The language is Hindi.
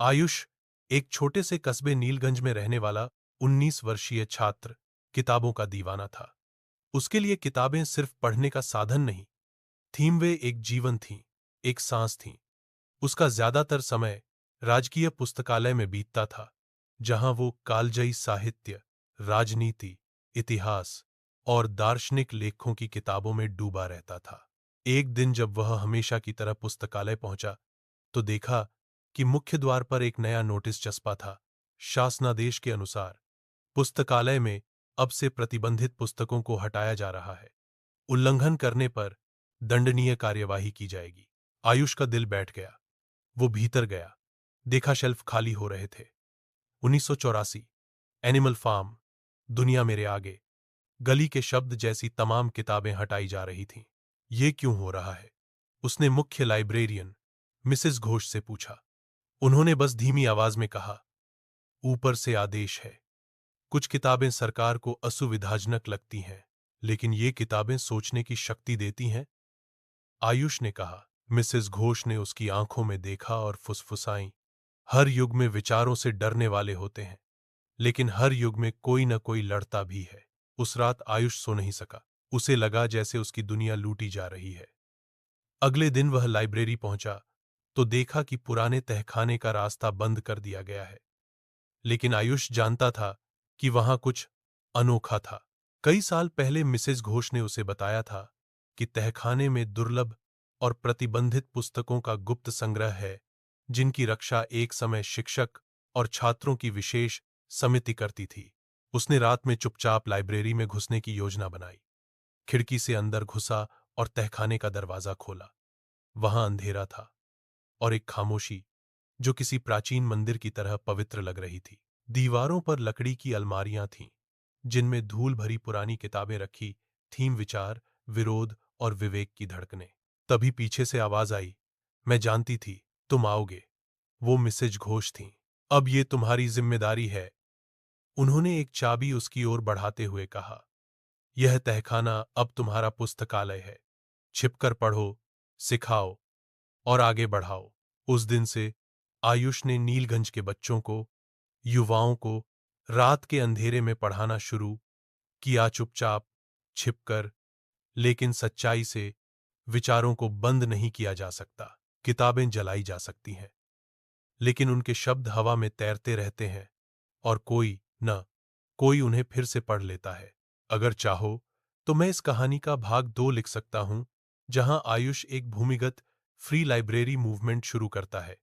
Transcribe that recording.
आयुष एक छोटे से कस्बे नीलगंज में रहने वाला 19 वर्षीय छात्र किताबों का दीवाना था। उसके लिए किताबें सिर्फ पढ़ने का साधन नहीं थीं, वे एक जीवन थीं, एक सांस थीं। उसका ज्यादातर समय राजकीय पुस्तकालय में बीतता था, जहां वो कालजयी साहित्य, राजनीति, इतिहास और दार्शनिक लेखकों की किताबों में डूबा रहता था। एक दिन जब वह हमेशा की तरह पुस्तकालय पहुंचा, तो देखा कि मुख्य द्वार पर एक नया नोटिस चस्पा था। शासनादेश के अनुसार पुस्तकालय में अब से प्रतिबंधित पुस्तकों को हटाया जा रहा है। उल्लंघन करने पर दंडनीय कार्यवाही की जाएगी। आयुष का दिल बैठ गया। वो भीतर गया, देखा शेल्फ खाली हो रहे थे। 1984, एनिमल फार्म, दुनिया मेरे आगे, गली के शब्द जैसी तमाम किताबें हटाई जा रही थीं। ये क्यों हो रहा है? उसने मुख्य लाइब्रेरियन मिसेस घोष से पूछा। उन्होंने बस धीमी आवाज में कहा, ऊपर से आदेश है। कुछ किताबें सरकार को असुविधाजनक लगती हैं, लेकिन ये किताबें सोचने की शक्ति देती हैं। आयुष ने कहा। मिसेस घोष ने उसकी आंखों में देखा और फुसफुसाईं, हर युग में विचारों से डरने वाले होते हैं, लेकिन हर युग में कोई न कोई लड़ता भी है। उस रात आयुष सो नहीं सका। उसे लगा जैसे उसकी दुनिया लूटी जा रही है। अगले दिन वह लाइब्रेरी पहुंचा तो देखा कि पुराने तहखाने का रास्ता बंद कर दिया गया है। लेकिन आयुष जानता था कि वहां कुछ अनोखा था। कई साल पहले मिसेस घोष ने उसे बताया था कि तहखाने में दुर्लभ और प्रतिबंधित पुस्तकों का गुप्त संग्रह है, जिनकी रक्षा एक समय शिक्षक और छात्रों की विशेष समिति करती थी। उसने रात में चुपचाप लाइब्रेरी में घुसने की योजना बनाई। खिड़की से अंदर घुसा और तहखाने का दरवाजा खोला। वहां अंधेरा था और एक खामोशी जो किसी प्राचीन मंदिर की तरह पवित्र लग रही थी। दीवारों पर लकड़ी की अलमारियां थीं, जिनमें धूल भरी पुरानी किताबें रखी थीं, विचार, विरोध और विवेक की धड़कनें। तभी पीछे से आवाज आई, मैं जानती थी तुम आओगे। वो मिसेज घोष थीं। अब ये तुम्हारी जिम्मेदारी है। उन्होंने एक चाबी उसकी ओर बढ़ाते हुए कहा, यह तहखाना अब तुम्हारा पुस्तकालय है। छिपकर पढ़ो, सिखाओ और आगे बढ़ाओ। उस दिन से आयुष ने नीलगंज के बच्चों को, युवाओं को रात के अंधेरे में पढ़ाना शुरू किया, चुपचाप, छिपकर, लेकिन सच्चाई से। विचारों को बंद नहीं किया जा सकता। किताबें जलाई जा सकती हैं, लेकिन उनके शब्द हवा में तैरते रहते हैं और कोई उन्हें फिर से पढ़ लेता है। अगर चाहो तो मैं इस कहानी का भाग 2 लिख सकता हूं, जहां आयुष एक भूमिगत फ्री लाइब्रेरी मूवमेंट शुरू करता है।